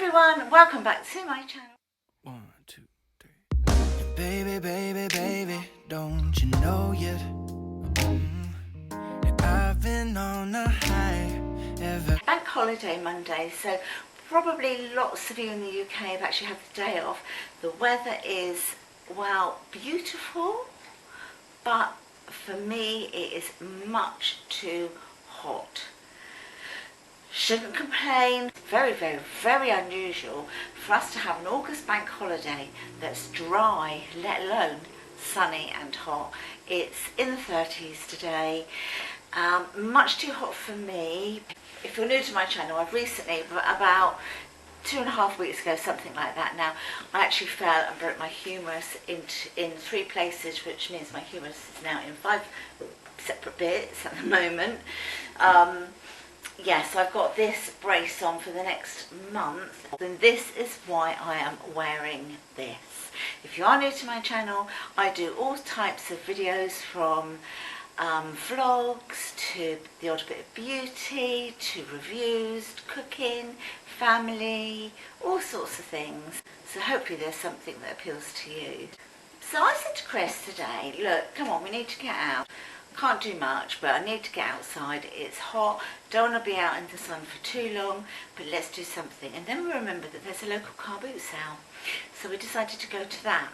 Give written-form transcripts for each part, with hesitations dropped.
everyone, welcome back to my channel. 1, 2, 3. Baby, baby, baby, don't you know yet? I've been on a high ever. Bank holiday Monday, so probably lots of you in the UK have actually had the day off. The weather is, well, beautiful, but for me it is much too hot. Shouldn't complain. Very, very, very unusual for us to have an August bank holiday that's dry, let alone sunny and hot. It's in the 30s today. Much too hot for me. If you're new to my channel, I've recently, about 2.5 weeks ago, something like that now, I actually fell and broke my humerus in 3 places, which means my humerus is now in 5 separate bits at the moment. Yes, I've got this brace on for the next month, and this is why I am wearing this. If you are new to my channel, I do all types of videos, from vlogs to the odd bit of beauty, to reviews, to cooking, family, all sorts of things. So hopefully there's something that appeals to you. So I said to Chris today, look, come on, we need to get out. Can't do much, but I need to get outside. It's hot, don't want to be out in the sun for too long, but let's do something. And then we remembered that there's a local car boot sale, so we decided to go to that.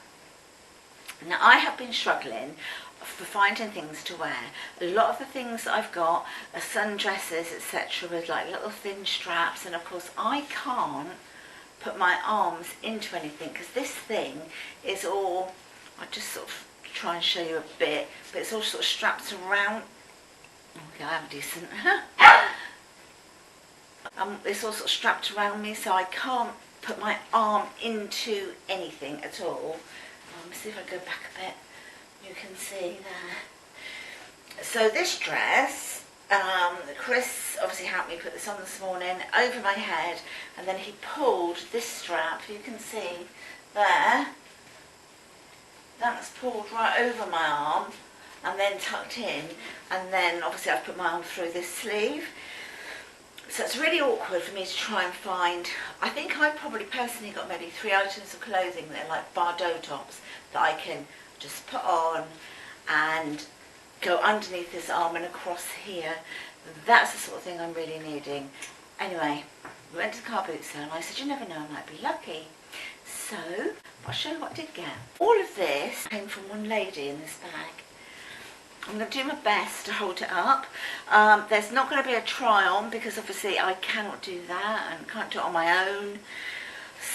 Now, I have been struggling for finding things to wear. A lot of the things that I've got are sundresses, etc., with like little thin straps, and of course I can't put my arms into anything because this thing is all, I just sort of try and show you a bit, but it's all sort of strapped around. Okay, I am decent. It's all sort of strapped around me, so I can't put my arm into anything at all. Let me see if I go back a bit. You can see there. So this dress, Chris obviously helped me put this on this morning over my head, and then he pulled this strap, you can see there. That's pulled right over my arm and then tucked in, and then obviously I've put my arm through this sleeve. So it's really awkward for me to try and find. I think I've probably personally got maybe 3 items of clothing that are like Bardot tops that I can just put on and go underneath this arm and across here. That's the sort of thing I'm really needing. Anyway, we went to the car boot sale and I said, you never know, I might be lucky. So I'll show you what I did get. All of this came from one lady in this bag. I'm going to do my best to hold it up. There's not going to be a try on because obviously I cannot do that and can't do it on my own.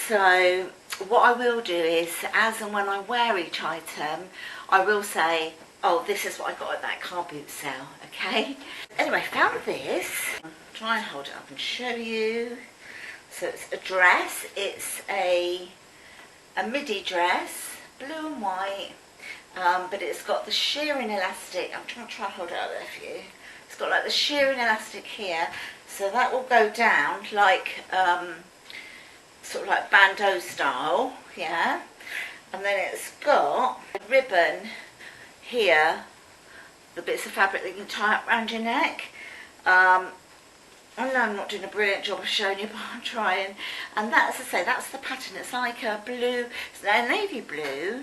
So what I will do is, as and when I wear each item, I will say, oh, this is what I got at that car boot sale, okay? Anyway, I found this. I'll try and hold it up and show you. So it's a dress. It's a midi dress, blue and white, but it's got the shearing elastic. I'm trying to hold it up there for you. It's got like the shearing elastic here, so that will go down like sort of like bandeau style, yeah. And then it's got a ribbon here, the bits of fabric that you can tie up around your neck. I know I'm not doing a brilliant job of showing you, but I'm trying. And that's, as I say, that's the pattern. It's like a blue, it's a navy blue,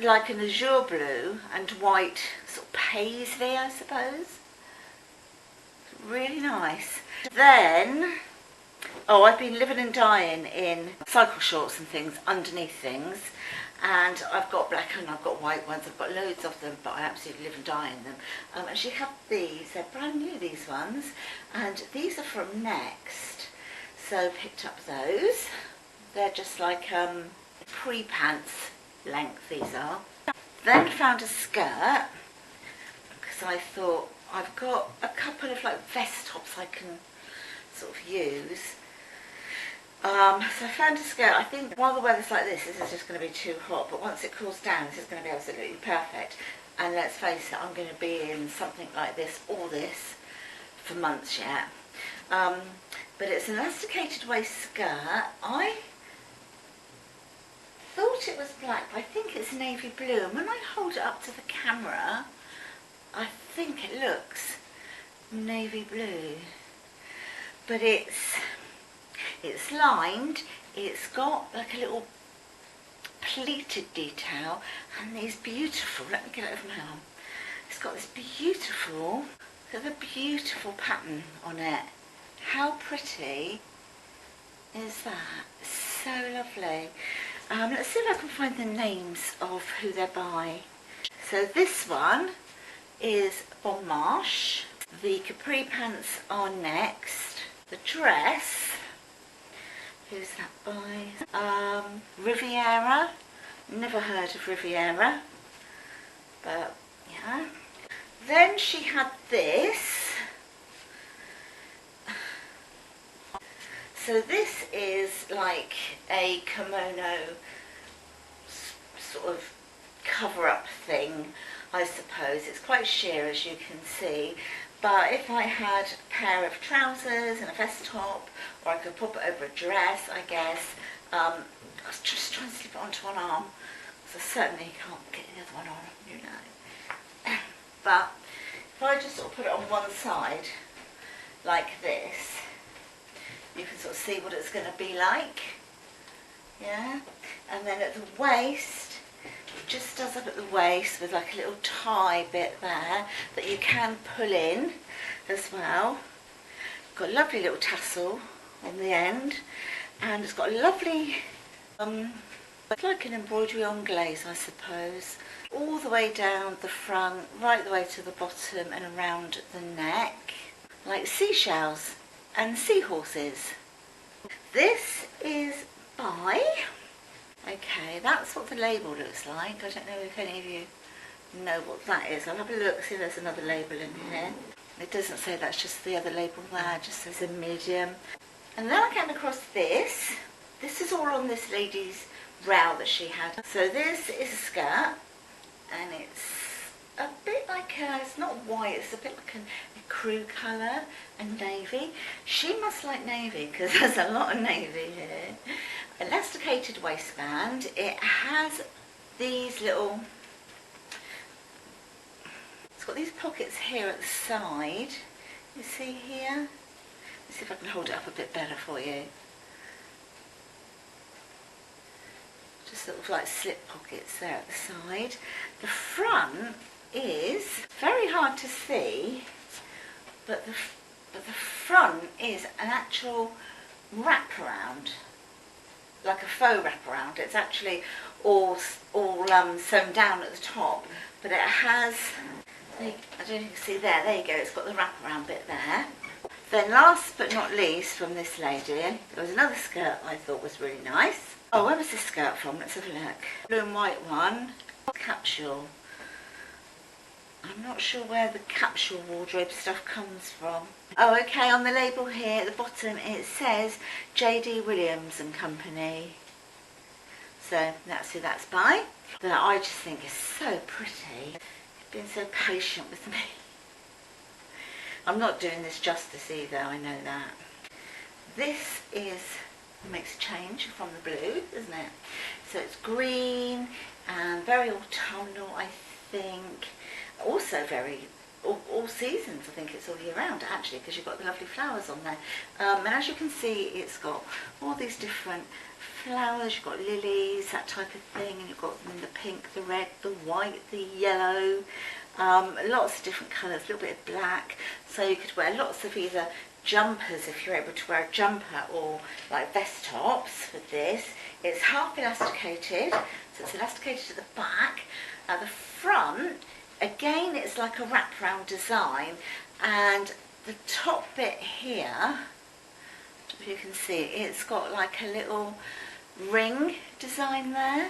like an azure blue, and white sort of paisley, I suppose. Really nice. Then, oh, I've been living and dying in cycle shorts and things underneath things. And I've got black and I've got white ones. I've got loads of them, but I absolutely live and die in them. And she had these. They're brand new, these ones. And these are from Next. So picked up those. They're just like pre-pants length, these are. Then found a skirt, because I thought I've got a couple of like vest tops I can sort of use. So I found a skirt. I think while the weather's like this is just going to be too hot, but once it cools down, this is going to be absolutely perfect. And let's face it, I'm going to be in something like this, or this, for months yet. But it's an elasticated waist skirt. I thought it was black, but I think it's navy blue. And when I hold it up to the camera, I think it looks navy blue. But it's It's lined, it's got like a little pleated detail and these beautiful, let me get it over my arm. It's got this beautiful, look at the beautiful pattern on it. How pretty is that? So lovely. Let's see if I can find the names of who they're by. So this one is Bon Marche. The capri pants are next. The dress, who's that by? Riviera. Never heard of Riviera, but yeah. Then she had this. So this is like a kimono sort of cover-up thing, I suppose. It's quite sheer, as you can see, but if I had a pair of trousers and a vest top, or I could pop it over a dress, I guess. I was just trying to slip it onto one arm, so I certainly can't get the other one on, you know. But if I just sort of put it on one side, like this, you can sort of see what it's going to be like. Yeah, and then at the waist, it just does up at the waist with like a little tie bit there that you can pull in as well. Got a lovely little tassel on the end, and it's got a lovely, it's like an embroidery anglaise, I suppose, all the way down the front, right the way to the bottom and around the neck, like seashells and seahorses. This is by, okay, that's what the label looks like. I don't know if any of you know what that is. I'll have a look, see if there's another label in here. It doesn't say that's just the other label there, it just says a medium. And then I came across this. This is all on this lady's brow that she had. So this is a skirt, and it's a bit like a, it's not white, it's a bit like a crew colour and navy. She must like navy because there's a lot of navy here. Elasticated waistband. It has these little, it's got these pockets here at the side. You see here? Let's see if I can hold it up a bit better for you. Just sort of like slip pockets there at the side. The front is very hard to see, but the front is an actual wraparound, like a faux wraparound. It's actually all sewn down at the top, but it has, I don't know if you can see there you go, it's got the wraparound bit there. Then last but not least from this lady, there was another skirt I thought was really nice. Oh, where was this skirt from? Let's have a look. Blue and white one, capsule. I'm not sure where the capsule wardrobe stuff comes from. Oh, okay, on the label here at the bottom it says J.D. Williams and Company. So that's who that's by. That I just think is so pretty. You've been so patient with me. I'm not doing this justice either, I know that. This makes a change from the blue, isn't it? So it's green and very autumnal, I think. Also very, all seasons, I think it's all year round actually, because you've got the lovely flowers on there. And as you can see, it's got all these different flowers. You've got lilies, that type of thing, and you've got them in the pink, the red, the white, the yellow, lots of different colours, a little bit of black. So you could wear lots of either jumpers if you're able to wear a jumper, or like vest tops with this. It's half elasticated, so it's elasticated at the back. At the front, again, it's like a wraparound design, and the top bit here, if you can see, it's got like a little ring design there,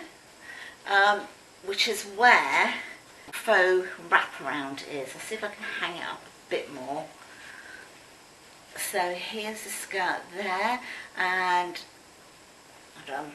which is where faux wraparound is. I'll see if I can hang it up a bit more. So here's the skirt there, and hold on.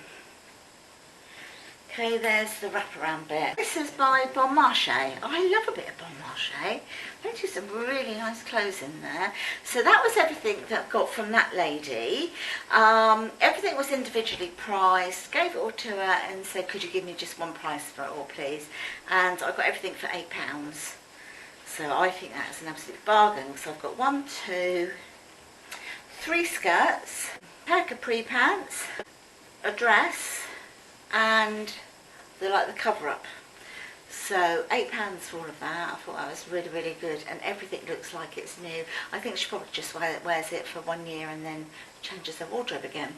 Okay, there's the wraparound bit. This is by Bon Marche. I love a bit of Bon Marche. They do some really nice clothes in there. So that was everything that I got from that lady. Everything was individually priced. Gave it all to her and said, could you give me just one price for it all, please? And I got everything for £8. So I think that's an absolute bargain. So I've got 1, 2, 3 skirts. pair of capri pants, a dress, and the cover-up. So £8 for all of that. I thought that was really, really good, and everything looks like it's new. I think she probably just wears it for 1 year and then changes her wardrobe again.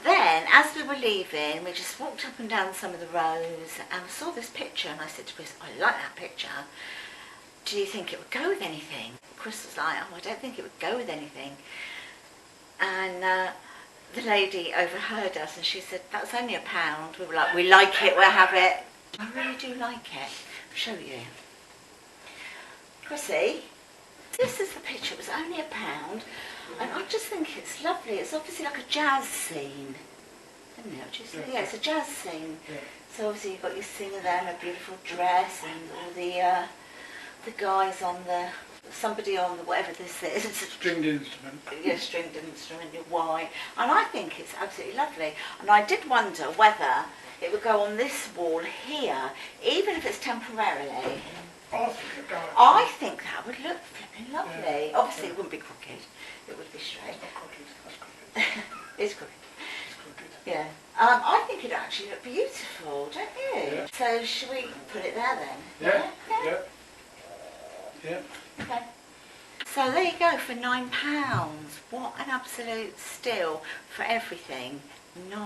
Then, as we were leaving, we just walked up and down some of the rows, and I saw this picture, and I said to Chris, I like that picture. Do you think it would go with anything? Chris was like, oh, I don't think it would go with anything. And the lady overheard us, and she said, that's only £1. We were like, we like it, we'll have it. I really do like it. I'll show you. Chrissy, this is the picture. It was only £1, and I just think it's lovely. It's obviously like a jazz scene, isn't it? Just, yeah, it's a jazz scene. Yeah. So obviously you've got your singer there in a beautiful dress, and all the guys on the, somebody on the, whatever this is. Stringed instrument. Yeah, stringed instrument, you're white. And I think it's absolutely lovely. And I did wonder whether it would go on this wall here, even if it's temporarily. I think that would look flipping lovely. Yeah. Obviously it wouldn't be crooked, it would be straight. It's not crooked, that's crooked. It's crooked. It's crooked. Yeah. I think it'd actually look beautiful, don't you? Yeah. So should we put it there then? Yeah. Yeah. Yeah. Okay. So there you go for £9. What an absolute steal for everything. £9.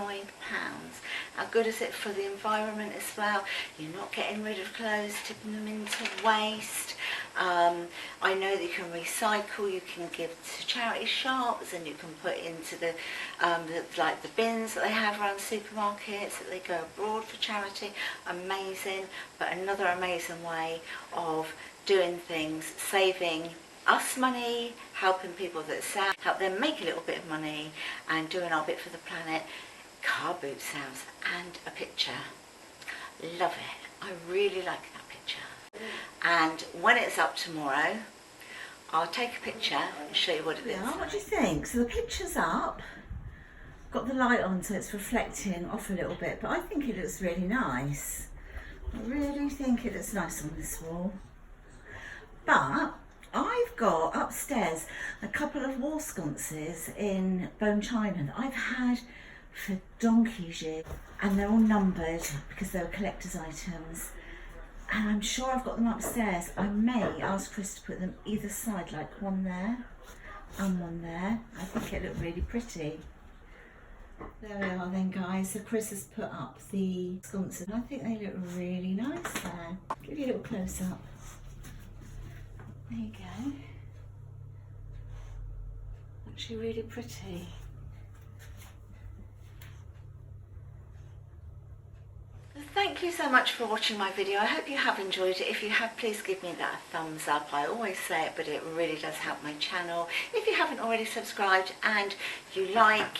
How good is it for the environment as well? You're not getting rid of clothes, tipping them into waste. I know that you can recycle, you can give to charity shops, and you can put into the bins that they have around supermarkets, that they go abroad for charity. Amazing, but another amazing way of doing things, saving us money, helping people that sell, help them make a little bit of money, and doing our bit for the planet. Car boot sounds and a picture. Love it. I really like that picture. And when it's up tomorrow, I'll take a picture and show you what it is. What do you think? So the picture's up. Got the light on so it's reflecting off a little bit, but I think it looks really nice. I really think it looks nice on this wall. But I've got upstairs a couple of wall sconces in bone china that I've had for donkey's years, and they're all numbered because they were collector's items, and I'm sure I've got them upstairs. I may ask Chris to put them either side, like one there and one there. I think it looked really pretty. There we are then, guys. So Chris has put up the sconces. I think they look really nice there. Give you a little close up. There you go. Actually really pretty. Thank you so much for watching my video. I hope you have enjoyed it. If you have, please give me that thumbs up. I always say it, but it really does help my channel. If you haven't already subscribed and you like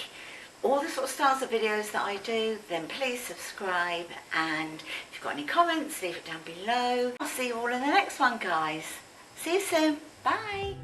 all the sort of styles of videos that I do, then please subscribe. And if you've got any comments, leave it down below. I'll see you all in the next one, guys. See you soon. Bye.